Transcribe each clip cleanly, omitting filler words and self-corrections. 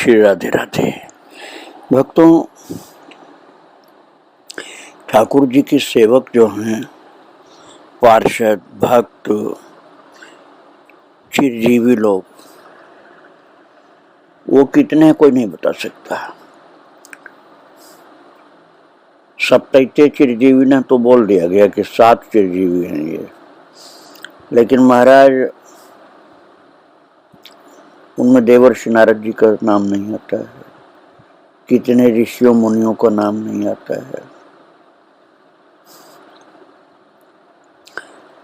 श्री राधे राधे। भक्तों, ठाकुर जी के सेवक जो हैं, पार्षद, भक्त, चिरजीवी लोग, वो कितने कोई नहीं बता सकता। सप्तैते चिरजीवी ने तो बोल दिया गया कि 7 चिरजीवी हैं ये, लेकिन महाराज उनमें देवर्षि नारद जी का नाम नहीं आता है, कितने ऋषियों मुनियों का नाम नहीं आता है।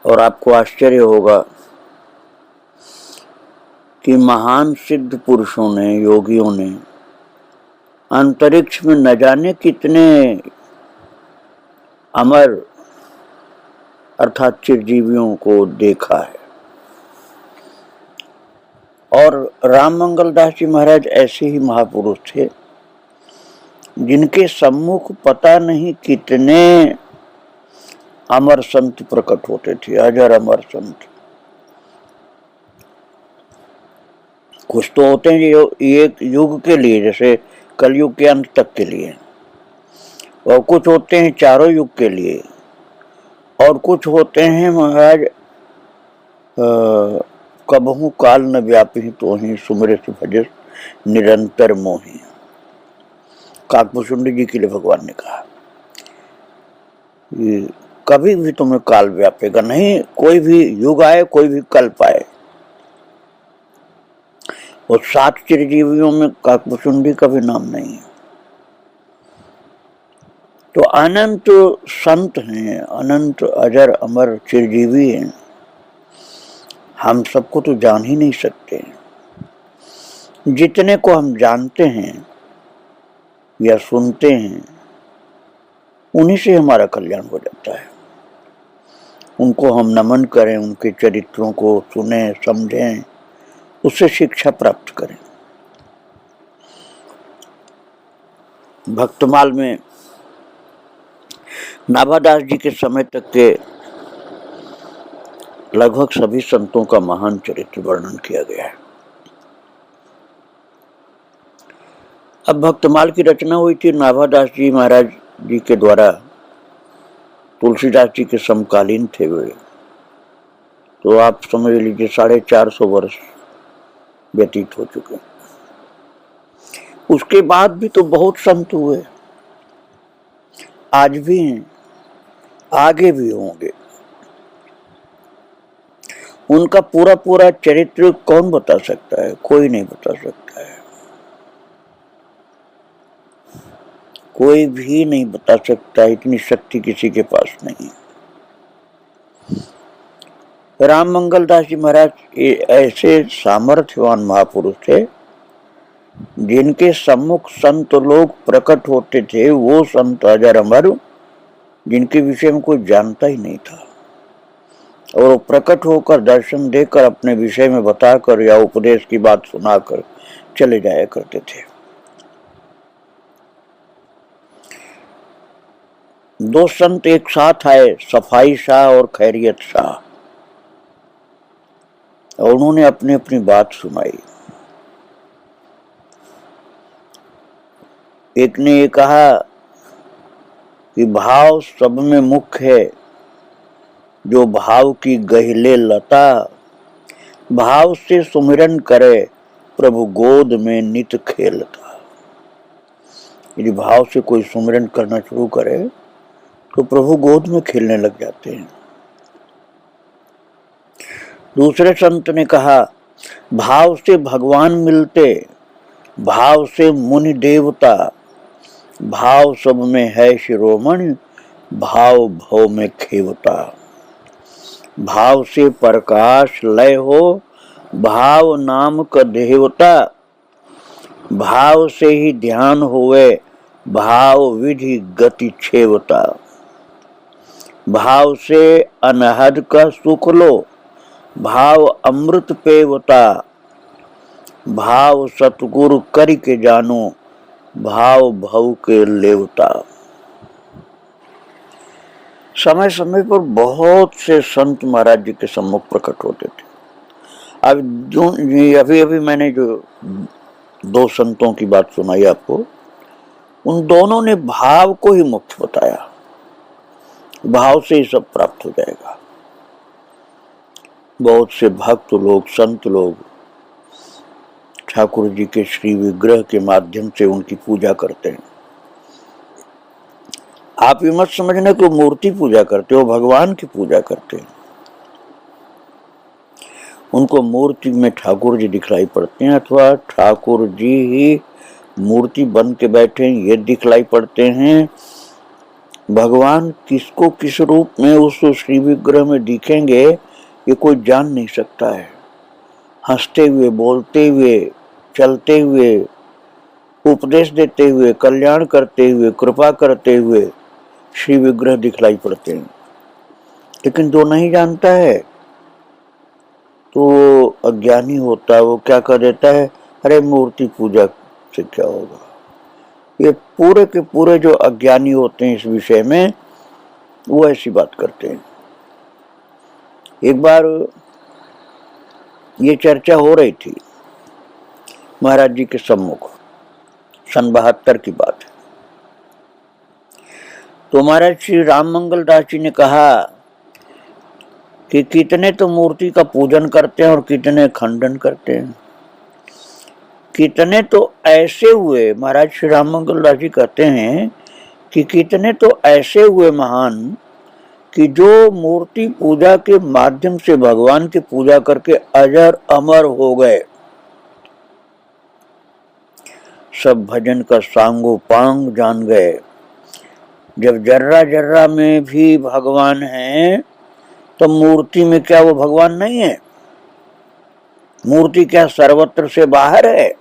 और आपको आश्चर्य होगा कि महान सिद्ध पुरुषों ने, योगियों ने अंतरिक्ष में न जाने कितने अमर अर्थात चिरजीवियों को देखा है। और राम मंगल दास जी महाराज ऐसे ही महापुरुष थे जिनके सम्मुख पता नहीं कितने अमर संत प्रकट होते थे, अजर अमर संत। कुछ तो होते हैं जो एक युग के लिए, जैसे कलयुग के अंत तक के लिए, और कुछ होते हैं चारों युग के लिए, और कुछ होते हैं महाराज कबहू काल न व्यापी तो ही सुमरे भजस निरंतर मोही। काकभूषुंडी जी के लिए भगवान ने कहा कभी भी तुम्हें काल व्यापेगा नहीं, कोई भी युग आए, कोई भी कल्प आए। और 7 चिरजीवियों में काकभूषुंडी का भी नाम नहीं है। तो अनंत संत हैं, अनंत अजर अमर चिरजीवी हैं। हम सबको तो जान ही नहीं सकते। जितने को हम जानते हैं या सुनते हैं, उन्हीं से हमारा कल्याण हो जाता है। उनको हम नमन करें, उनके चरित्रों को सुने, समझें, उससे शिक्षा प्राप्त करें। भक्तमाल में नाभादास जी के समय तक के लगभग सभी संतों का महान चरित्र वर्णन किया गया है। अब भक्तमाल की रचना हुई थी नाभादास जी महाराज जी के द्वारा, तुलसीदास जी के समकालीन थे वे, तो आप समझ लीजिए 450 वर्ष व्यतीत हो चुके। उसके बाद भी तो बहुत संत हुए, आज भी हैं, आगे भी होंगे। उनका पूरा पूरा चरित्र कौन बता सकता है? कोई नहीं बता सकता है, कोई भी नहीं बता सकता। इतनी शक्ति किसी के पास नहीं। राम मंगल दास जी महाराज ऐसे सामर्थ्यवान महापुरुष थे जिनके सम्मुख संत लोग प्रकट होते थे, वो संत अजर अमर जिनके विषय में कोई जानता ही नहीं था, और वो प्रकट होकर दर्शन देकर अपने विषय में बताकर या उपदेश की बात सुनाकर चले जाया करते थे। 2 संत एक साथ आए, सफाई शाह और खैरियत शाह, और उन्होंने अपनी अपनी बात सुनाई। एक ने ये कहा कि भाव सब में मुख्य है, जो भाव की गहिले लता, भाव से सुमिरन करे प्रभु गोद में नित खेलता। यदि भाव से कोई सुमिरन करना शुरू करे तो प्रभु गोद में खेलने लग जाते हैं। दूसरे संत ने कहा भाव से भगवान मिलते, भाव से मुनि देवता, भाव सब में है शिरोमणि, भाव भव में खेवता। भाव से प्रकाश लय हो, भाव नाम का देवता, भाव से ही ध्यान होवे, भाव विधि गति छेवता। भाव से अनहद का सुख लो, भाव अमृत पेवता। भाव सतगुरु करि के जानो, भाव भव के लेवता। समय समय पर बहुत से संत महाराज जी के सम्मुख प्रकट होते थे। अब जो अभी मैंने जो दो संतों की बात सुनाई आपको। उन दोनों ने भाव को ही मुख्य बताया, भाव से ही सब प्राप्त हो जाएगा। बहुत से भक्त लोग, संत लोग ठाकुर जी के श्री विग्रह के माध्यम से उनकी पूजा करते हैं। आप ये मत समझना कि मूर्ति पूजा करते हो, भगवान की पूजा करते हैं। उनको मूर्ति में ठाकुर जी दिखलाई पड़ते हैं, अथवा ठाकुर जी ही मूर्ति बन के बैठे हैं ये दिखलाई पड़ते हैं। भगवान किसको किस रूप में उस श्री विग्रह में दिखेंगे ये कोई जान नहीं सकता है। हंसते हुए, बोलते हुए, चलते हुए, उपदेश देते हुए, कल्याण करते हुए, कृपा करते हुए श्री विग्रह दिखलाई पड़ते हैं। लेकिन जो नहीं जानता है तो अज्ञानी होता है, वो क्या कर देता है, अरे मूर्ति पूजा से क्या होगा। ये पूरे के पूरे जो अज्ञानी होते हैं इस विषय में, वो ऐसी बात करते हैं। एक बार ये चर्चा हो रही थी महाराज जी के सम्मुख, सन 72 की बात है। तो महाराज श्री राम मंगल दास जी ने कहा कि कितने तो मूर्ति का पूजन करते हैं और कितने खंडन करते हैं। कितने तो ऐसे हुए, महाराज श्री राम मंगल दास जी कहते हैं कि कितने तो ऐसे हुए महान कि जो मूर्ति पूजा के माध्यम से भगवान की पूजा करके अजर अमर हो गए। सब भजन का सांगो पांग जान गए। जब जर्रा जर्रा में भी भगवान है तो मूर्ति में क्या वो भगवान नहीं है? मूर्ति क्या सर्वत्र से बाहर है?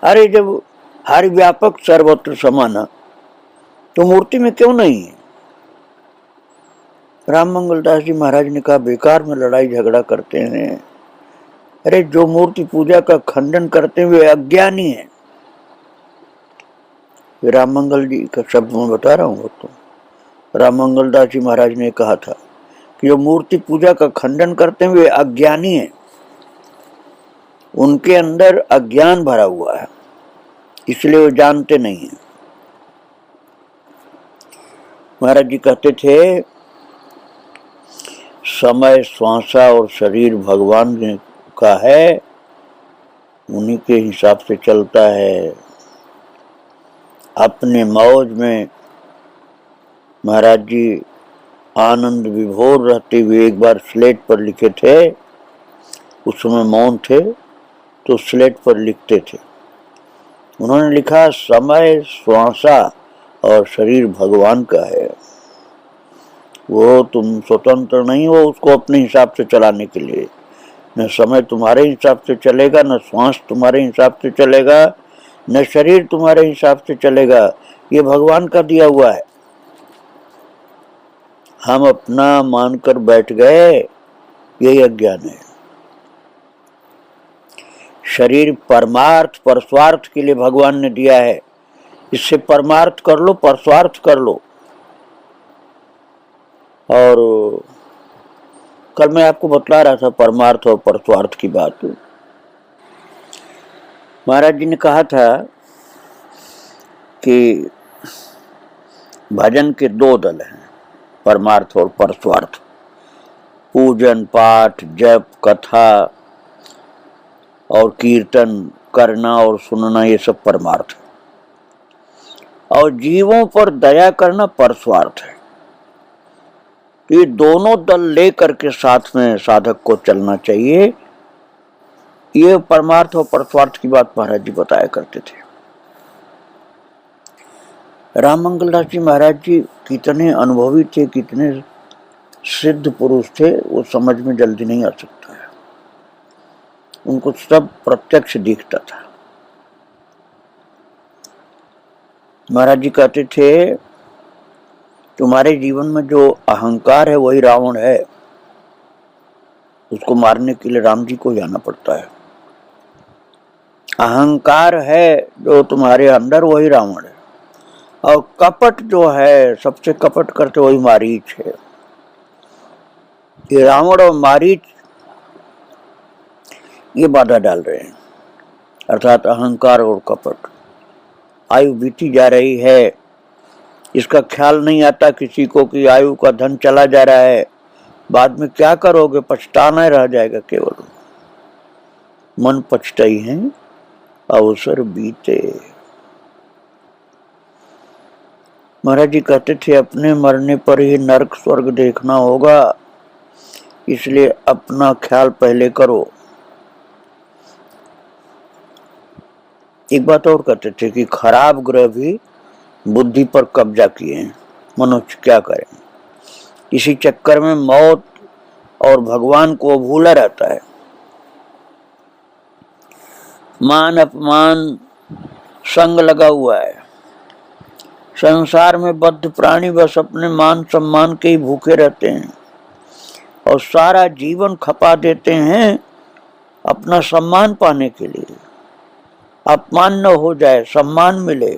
अरे जब हर व्यापक सर्वत्र समाना तो मूर्ति में क्यों नहीं है? राम मंगल दास जी महाराज ने कहा बेकार में लड़ाई झगड़ा करते हैं। अरे जो मूर्ति पूजा का खंडन करते हुए अज्ञानी है। राम मंगल जी का शब्द मैं बता रहा हूँ। तो राम मंगल दास जी महाराज ने कहा था कि जो मूर्ति पूजा का खंडन करते हुए अज्ञानी है, उनके अंदर अज्ञान भरा हुआ है, इसलिए वो जानते नहीं है। महाराज जी कहते थे समय, श्वासा और शरीर भगवान का है, उन्हीं के हिसाब से चलता है। अपने मौज में महाराज जी आनंद विभोर रहते हुए एक बार स्लेट पर लिखे थे। उस समय मौन थे तो स्लेट पर लिखते थे। उन्होंने लिखा समय, श्वासा और शरीर भगवान का है, वो तुम स्वतंत्र नहीं हो उसको अपने हिसाब से चलाने के लिए। न समय तुम्हारे हिसाब से चलेगा, न श्वास तुम्हारे हिसाब से चलेगा, न शरीर तुम्हारे हिसाब से चलेगा। ये भगवान का दिया हुआ है। हम अपना मानकर बैठ गए, यही अज्ञान है। शरीर परमार्थ परस्वार्थ के लिए भगवान ने दिया है। इससे परमार्थ कर लो, परस्वार्थ कर लो। और कल मैं आपको बतला रहा था परमार्थ और परस्वार्थ की बात। महाराज जी ने कहा था कि भजन के दो दल हैं, परमार्थ और परस्वार्थ। पूजन, पाठ, जप, कथा और कीर्तन करना और सुनना, ये सब परमार्थ है। और जीवों पर दया करना परस्वार्थ है। ये दोनों दल लेकर के साथ में साधक को चलना चाहिए। ये परमार्थ और परस्वार्थ की बात महाराज जी बताया करते थे। राम मंगल दास जी महाराज जी कितने अनुभवी थे, कितने सिद्ध पुरुष थे, वो समझ में जल्दी नहीं आ सकता है। उनको सब प्रत्यक्ष दिखता था। महाराज जी कहते थे तुम्हारे जीवन में जो अहंकार है वही रावण है। उसको मारने के लिए राम जी को जाना पड़ता है। अहंकार है जो तुम्हारे अंदर, वही रावण है। और कपट जो है, सबसे कपट करते वही मारीच है। ये रावण और मारीच ये बाधा डाल रहे हैं। अर्थात अहंकार और कपट। आयु बीती जा रही है, इसका ख्याल नहीं आता किसी को कि आयु का धन चला जा रहा है, बाद में क्या करोगे, पछताना रह जाएगा केवल। मन पछताई है अवसर बीते। महाराज जी कहते थे अपने मरने पर ही नरक स्वर्ग देखना होगा, इसलिए अपना ख्याल पहले करो। एक बात और कहते थे कि खराब ग्रह भी बुद्धि पर कब्जा किए हैं, मनुष्य क्या करें। इसी चक्कर में मौत और भगवान को भूला रहता है। मान अपमान संग लगा हुआ है। संसार में बद्ध प्राणी बस अपने मान सम्मान के ही भूखे रहते हैं और सारा जीवन खपा देते हैं अपना सम्मान पाने के लिए। अपमान न हो जाए, सम्मान मिले,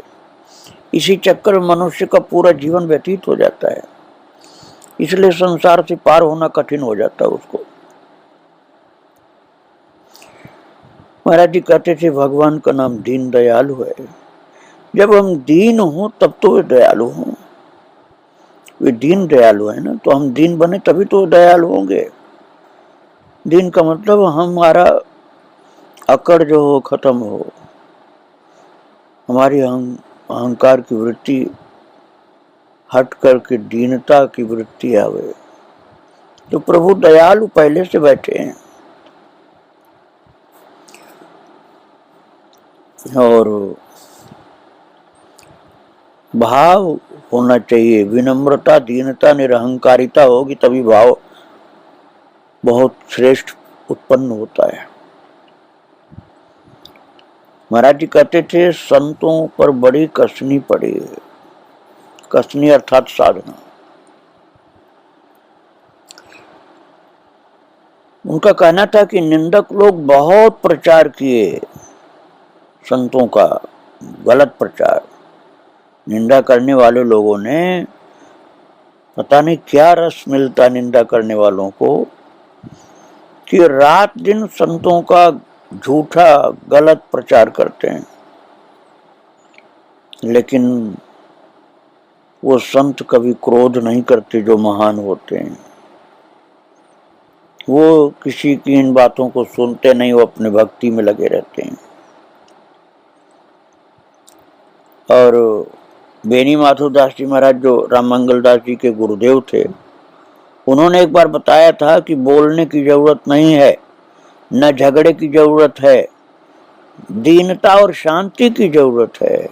इसी चक्कर में मनुष्य का पूरा जीवन व्यतीत हो जाता है। इसलिए संसार से पार होना कठिन हो जाता है उसको। महाराज जी कहते थे भगवान का नाम दीन दयालु है। जब हम दीन हो तब तो वे दयालु हों। वे दीन दयालु है ना, तो हम दीन बने तभी तो दयालु होंगे। दीन का मतलब हमारा अकड़ जो हो खत्म हो, हमारी अहंकार की वृत्ति हट करके दीनता की वृत्ति आवे। तो प्रभु दयालु पहले से बैठे हैं। और भाव होना चाहिए, विनम्रता, दीनता, निरहंकारिता होगी तभी भाव बहुत श्रेष्ठ उत्पन्न होता है। महाराज जी कहते थे संतों पर बड़ी कसनी पड़ी है। कसनी अर्थात साधना। उनका कहना था कि निंदक लोग बहुत प्रचार किए संतों का, गलत प्रचार। निंदा करने वाले लोगों ने पता नहीं क्या रस मिलता निंदा करने वालों को कि रात दिन संतों का झूठा गलत प्रचार करते हैं। लेकिन वो संत कभी क्रोध नहीं करते जो महान होते हैं। वो किसी की इन बातों को सुनते नहीं, वो अपने भक्ति में लगे रहते हैं। और बेनी माधवदास जी महाराज जो राम मंगल दास जी के गुरुदेव थे, उन्होंने एक बार बताया था कि बोलने की जरूरत नहीं है, न झगड़े की जरूरत है, दीनता और शांति की जरूरत है।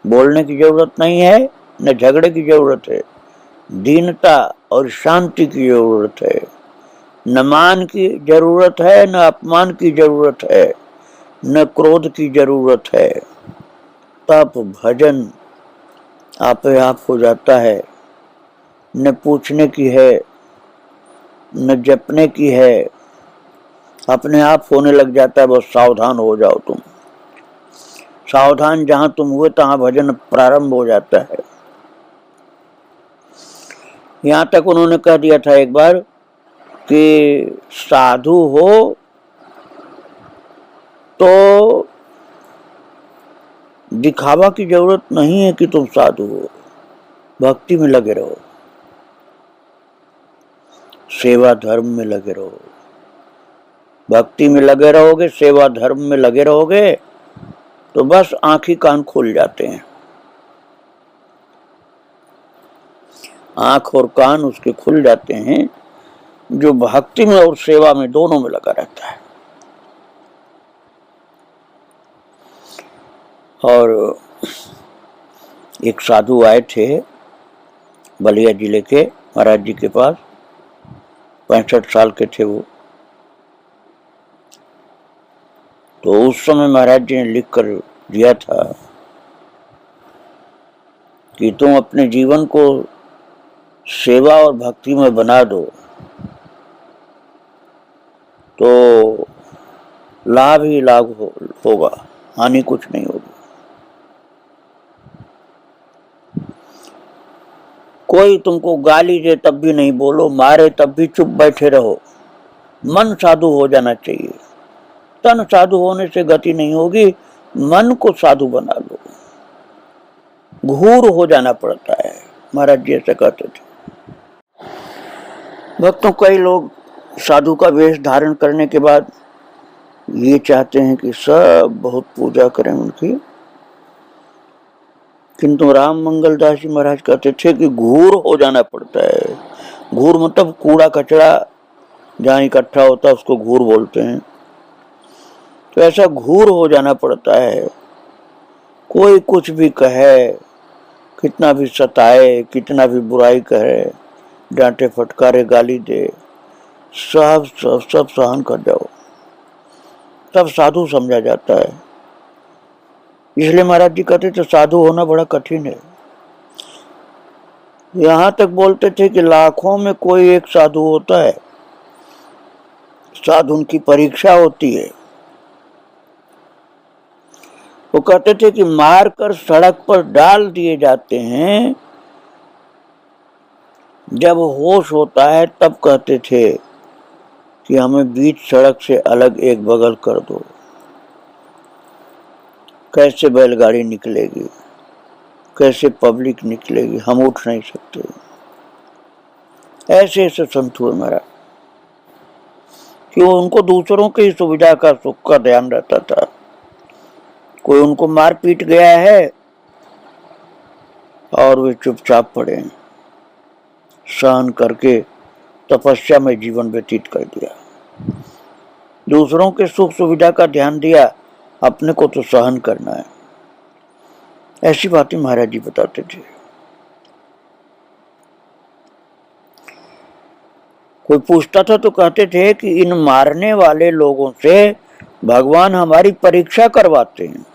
बोलने की जरूरत नहीं है, न झगड़े की जरूरत है, दीनता और शांति की जरूरत है। न मान की जरूरत है, न अपमान की जरूरत है, न क्रोध की जरूरत है। तब भजन आपे आप हो जाता है। न पूछने की है, न जपने की है, अपने आप होने लग जाता है। बस सावधान हो जाओ तुम। सावधान जहां तुम हुए तहां भजन प्रारंभ हो जाता है। यहां तक उन्होंने कह दिया था एक बार कि साधु हो तो दिखावा की जरूरत नहीं है कि तुम साधु हो, भक्ति में लगे रहो, सेवा धर्म में लगे रहो। भक्ति में लगे रहोगे, सेवा धर्म में लगे रहोगे तो बस आंखी कान खुल जाते हैं। आंख और कान उसके खुल जाते हैं जो भक्ति में और सेवा में दोनों में लगा रहता है। और एक साधु आए थे बलिया जिले के महाराज जी के पास, 65 साल के थे वो। तो उस समय महाराज जी ने लिख कर दिया था कि तुम अपने जीवन को सेवा और भक्ति में बना दो तो लाभ ही लाभ होगा, हानि कुछ नहीं होगी। कोई तुमको गाली दे तब भी नहीं बोलो, मारे तब भी चुप बैठे रहो। मन साधु हो जाना चाहिए, तन साधु होने से गति नहीं होगी, मन को साधु बना लो। घूर हो जाना पड़ता है, महाराज जी ऐसा कहते थे। भक्तों, कई लोग साधु का वेश धारण करने के बाद ये चाहते हैं कि सब बहुत पूजा करें उनकी, किंतु राम मंगल दास जी महाराज कहते थे कि घूर हो जाना पड़ता है। घूर मतलब कूड़ा कचरा जहाँ इकट्ठा होता है उसको घूर बोलते हैं। तो ऐसा घूर हो जाना पड़ता है। कोई कुछ भी कहे, कितना भी सताए, कितना भी बुराई कहे, डांटे फटकारे गाली दे, सब सब सब सहन कर जाओ, तब साधु समझा जाता है। इसलिए महाराज जी कहते थे साधु होना बड़ा कठिन है। यहां तक बोलते थे कि लाखों में कोई एक साधु होता है, साधु उनकी परीक्षा होती है। वो कहते थे कि मारकर सड़क पर डाल दिए जाते हैं, जब होश होता है तब कहते थे कि हमें बीच सड़क से अलग एक बगल कर दो, कैसे बैलगाड़ी निकलेगी, कैसे पब्लिक निकलेगी, हम उठ नहीं सकते। ऐसे ऐसे संत हुए महाराज कि उनको दूसरों की सुविधा का, सुख का ध्यान रहता था। कोई उनको मार पीट गया है और वे चुपचाप पड़े, सहन करके तपस्या में जीवन व्यतीत कर दिया। दूसरों के सुख सुविधा का ध्यान दिया, अपने को तो सहन करना है। ऐसी बातें महाराज जी बताते थे। कोई पूछता था तो कहते थे कि इन मारने वाले लोगों से भगवान हमारी परीक्षा करवाते हैं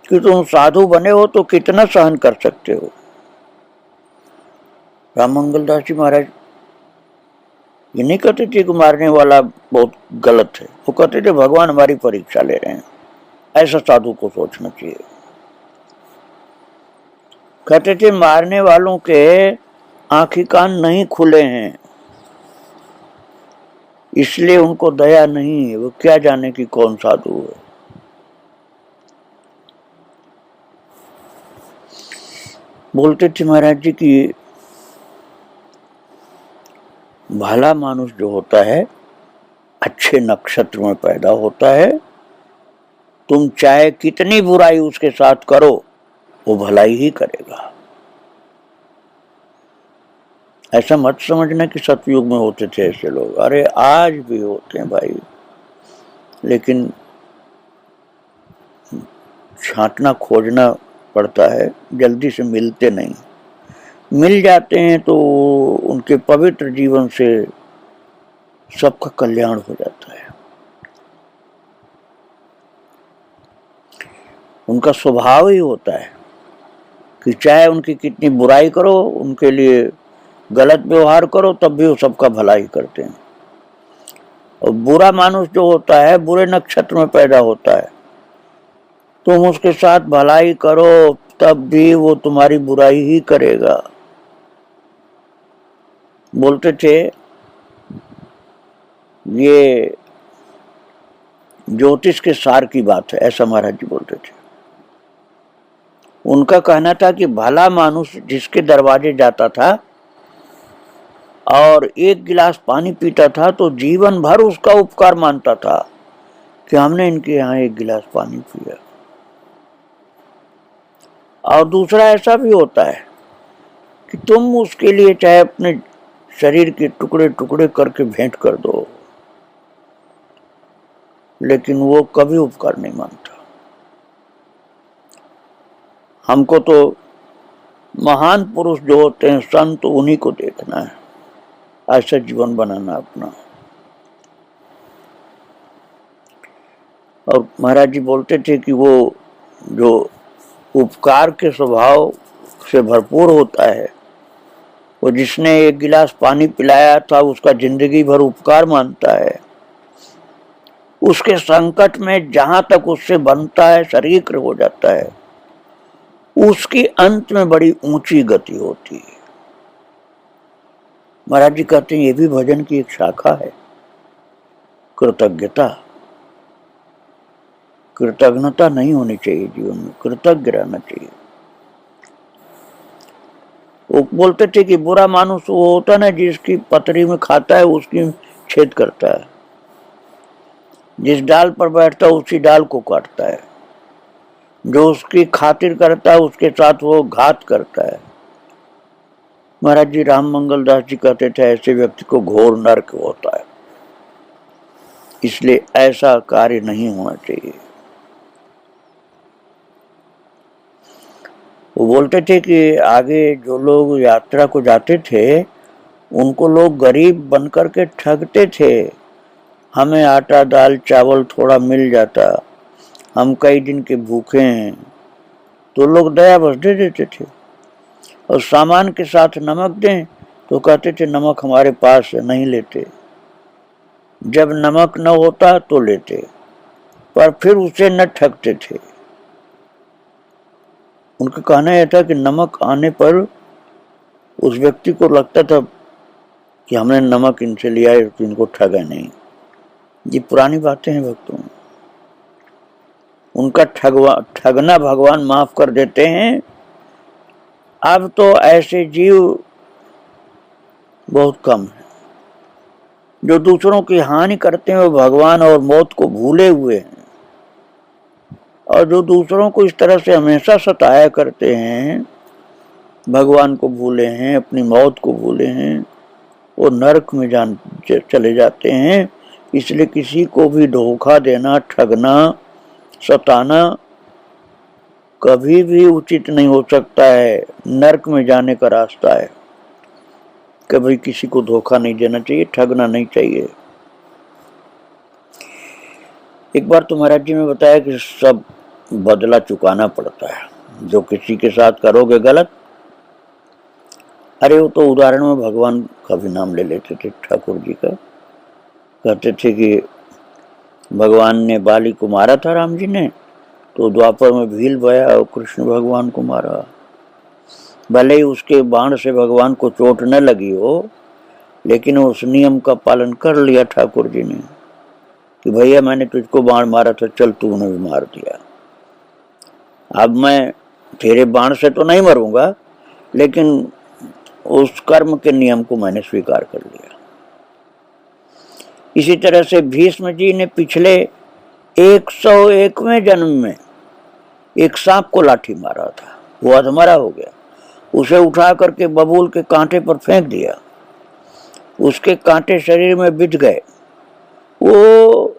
कि तुम साधु बने हो तो कितना सहन कर सकते हो। राम मंगल दास जी महाराज ये नहीं कहते थे कि मारने वाला बहुत गलत है, वो कहते थे भगवान हमारी परीक्षा ले रहे हैं, ऐसा साधु को सोचना चाहिए। कहते थे मारने वालों के आंखी कान नहीं खुले हैं, इसलिए उनको दया नहीं है, वो क्या जाने कि कौन साधु है। बोलते थे महाराज जी कि भला मानुष जो होता है अच्छे नक्षत्र में पैदा होता है, तुम चाहे कितनी बुराई उसके साथ करो वो भलाई ही करेगा। ऐसा मत समझना कि सतयुग में होते थे ऐसे लोग, अरे आज भी होते हैं भाई, लेकिन छांटना खोजना पड़ता है, जल्दी से मिलते नहीं। मिल जाते हैं तो उनके पवित्र जीवन से सबका कल्याण हो जाता है। उनका स्वभाव ही होता है कि चाहे उनकी कितनी बुराई करो, उनके लिए गलत व्यवहार करो, तब भी वो सबका भलाई करते हैं। और बुरा मानुष जो होता है बुरे नक्षत्र में पैदा होता है, तुम उसके साथ भलाई करो तब भी वो तुम्हारी बुराई ही करेगा। बोलते थे ये ज्योतिष के सार की बात है, ऐसा महाराज जी बोलते थे। उनका कहना था कि भला मानुष जिसके दरवाजे जाता था और एक गिलास पानी पीता था तो जीवन भर उसका उपकार मानता था कि हमने इनके यहाँ एक गिलास पानी पिया। और दूसरा ऐसा भी होता है कि तुम उसके लिए चाहे अपने शरीर के टुकड़े टुकड़े करके भेंट कर दो, लेकिन वो कभी उपकार नहीं मानता। हमको तो महान पुरुष जो होते हैं संत, उन्हीं को देखना है, ऐसा जीवन बनाना अपना। और महाराज जी बोलते थे कि वो जो उपकार के स्वभाव से भरपूर होता है, वो जिसने एक गिलास पानी पिलाया था उसका जिंदगी भर उपकार मानता है। उसके संकट में जहां तक उससे बनता है शरीक्र हो जाता है, उसकी अंत में बड़ी ऊंची गति होती है। महाराज जी कहते हैं ये भी भजन की एक शाखा है, कृतज्ञता। कृतज्ञता नहीं होनी चाहिए जीवन में, कृतज्ञ रहना चाहिए। वो बोलते थे कि बुरा मानुष वो होता ना जिसकी पतरी में खाता है उसकी छेद करता है, जिस डाल पर बैठता है उसी डाल को काटता है, जो उसकी खातिर करता है उसके साथ वो घात करता है। महाराज जी राम मंगल दास जी कहते थे ऐसे व्यक्ति को घोर नरक होता है, इसलिए ऐसा कार्य नहीं होना चाहिए। वो बोलते थे कि आगे जो लोग यात्रा को जाते थे उनको लोग गरीब बनकर के ठगते थे, हमें आटा दाल चावल थोड़ा मिल जाता, हम कई दिन के भूखे हैं, तो लोग दया बस दे देते थे, और सामान के साथ नमक दें तो कहते थे नमक हमारे पास है, नहीं लेते। जब नमक न होता तो लेते, पर फिर उसे न ठगते थे। उनका कहना यह था कि नमक आने पर उस व्यक्ति को लगता था कि हमने नमक इनसे लिया है तो इनको ठगा नहीं। ये पुरानी बातें हैं भक्तों, उनका ठगना भगवान माफ कर देते हैं। अब तो ऐसे जीव बहुत कम है जो दूसरों की हानि करते हैं, वो भगवान और मौत को भूले हुए हैं, और जो दूसरों को इस तरह से हमेशा सताया करते हैं, भगवान को भूले हैं, अपनी मौत को भूले हैं, वो नरक में चले जाते हैं। इसलिए किसी को भी धोखा देना, ठगना, सताना कभी भी उचित नहीं हो सकता है, नरक में जाने का रास्ता है। कभी किसी को धोखा नहीं देना चाहिए, ठगना नहीं चाहिए। एक बार तो महाराज जी ने बताया कि सब बदला चुकाना पड़ता है, जो किसी के साथ करोगे गलत। अरे वो तो उदाहरण में भगवान का भी नाम ले लेते थे, ठाकुर जी का। कहते थे कि भगवान ने बाली को मारा था राम जी ने, तो द्वापर में भील बया और कृष्ण भगवान को मारा। भले ही उसके बाण से भगवान को चोट न लगी हो, लेकिन उस नियम का पालन कर लिया ठाकुर जी ने कि भैया मैंने तुझको बाण मारा था, चल तूने भी मार दिया, अब मैं तेरे बाण से तो नहीं मरूंगा, लेकिन उस कर्म के नियम को मैंने स्वीकार कर लिया। इसी तरह से भीष्म जी ने पिछले 101वें जन्म में एक सांप को लाठी मारा था, वो अधमरा हो गया, उसे उठा करके बबूल के कांटे पर फेंक दिया, उसके कांटे शरीर में बिछ गए। वो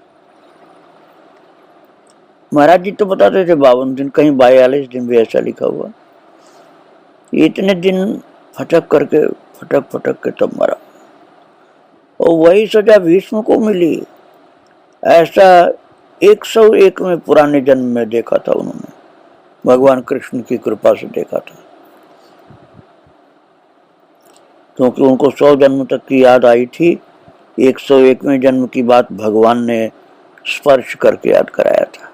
महाराज जी तो बताते थे 52 दिन, कहीं 42 दिन भी ऐसा लिखा हुआ। इतने दिन फटक फटक के तब मरा, और वही सजा भीष्म को मिली। ऐसा 101 में पुराने जन्म में देखा था उन्होंने, भगवान कृष्ण की कृपा से देखा था, क्योंकि उनको 100 जन्म तक की याद आई थी। 101वें जन्म की बात भगवान ने स्पर्श करके याद कराया था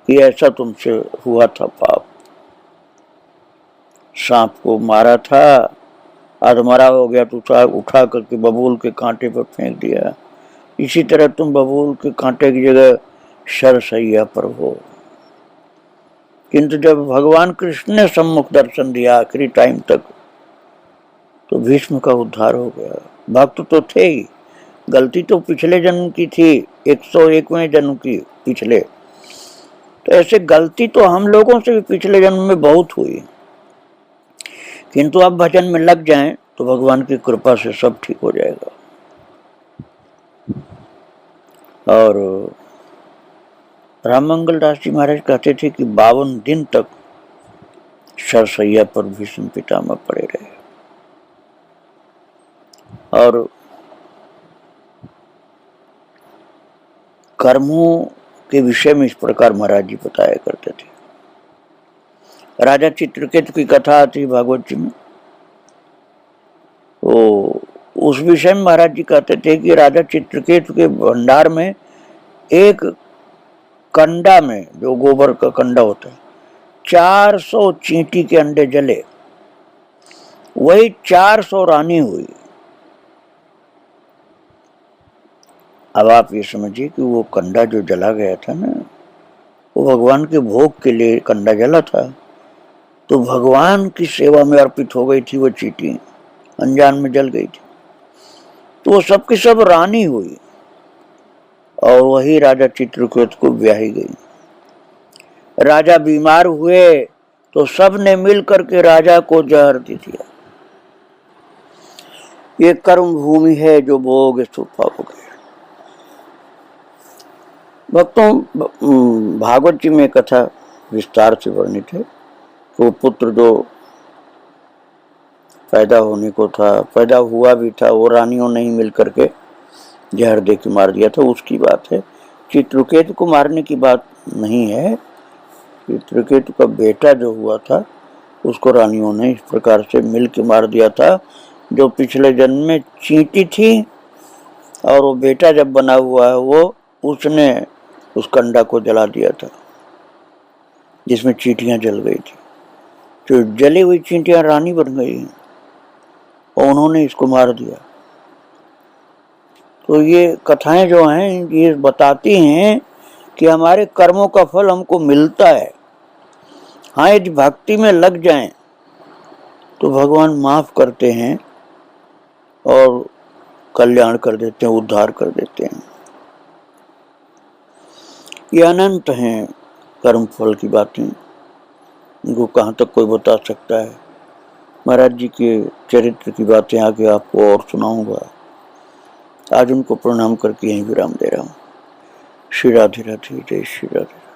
कि ऐसा तुमसे हुआ था पाप, सांप को मारा था, अधमरा हो गया तो उठा करके बबूल के कांटे पर फेंक दिया। इसी तरह तुम बबूल के कांटे की जगह शरसैया पर हो। किंतु जब भगवान कृष्ण ने सम्मुख दर्शन दिया आखिरी टाइम तक, तो भीष्म का उद्धार हो गया। भक्त तो थे ही, गलती तो पिछले जन्म की थी, 101वें जन्म की पिछले, तो ऐसे गलती तो हम लोगों से भी पिछले जन्म में बहुत हुई, किंतु अब भजन में लग जाएं तो भगवान की कृपा से सब ठीक हो जाएगा। और राम मंगल दास जी महाराज कहते थे कि 52 दिन तक शरसैया पर भीष्म पितामह पड़े रहे। और कर्मों के विषय में इस प्रकार महाराज जी बताया करते थे। राजा चित्रकेतु की कथा आती भागवत जी में, तो उस विषय में महाराज जी कहते थे कि राजा चित्रकेतु के भंडार में एक कंडा में, जो गोबर का कंडा होता है, 400 चींटी के अंडे जले, वही 400 रानी हुई। अब आप ये समझिए कि वो कंडा जो जला गया था ना, वो भगवान के भोग के लिए कंडा जला था, तो भगवान की सेवा में अर्पित हो गई थी वो चींटी, अनजान में जल गई थी। तो वो सबकी सब रानी हुई और वही राजा चित्रकेतु को ब्याही गई। राजा बीमार हुए तो सब ने मिल करके राजा को जहर दे दिया। ये कर्म भूमि है जो भोग सुखोगे। भक्तों, भागवत जी में कथा विस्तार से वर्णित है। वो पुत्र जो पैदा होने को था, पैदा हुआ भी था, वो रानियों ने ही मिल करके जहर दे के मार दिया था, उसकी बात है। चित्रकेतु को मारने की बात नहीं है। चित्रकेतु का बेटा जो हुआ था उसको रानियों ने इस प्रकार से मिल के मार दिया था, जो पिछले जन्म में चींटी थी, और वो बेटा जब बना हुआ है वो उसने उस कंडा को जला दिया था जिसमें चींटियां जल गई थी। तो जली हुई चींटियां रानी बन गई और उन्होंने इसको मार दिया। तो ये कथाएं जो हैं ये बताती हैं कि हमारे कर्मों का फल हमको मिलता है। हाँ, यदि भक्ति में लग जाएं तो भगवान माफ करते हैं और कल्याण कर देते हैं, उद्धार कर देते हैं। ये अनंत हैं कर्म फल की बातें, इनको कहाँ तक कोई बता सकता है। महाराज जी के चरित्र की बातें आगे आपको और सुनाऊंगा। आज उनको प्रणाम करके यहीं विराम दे रहा हूँ। श्री राधे राधे, जय श्री राधे।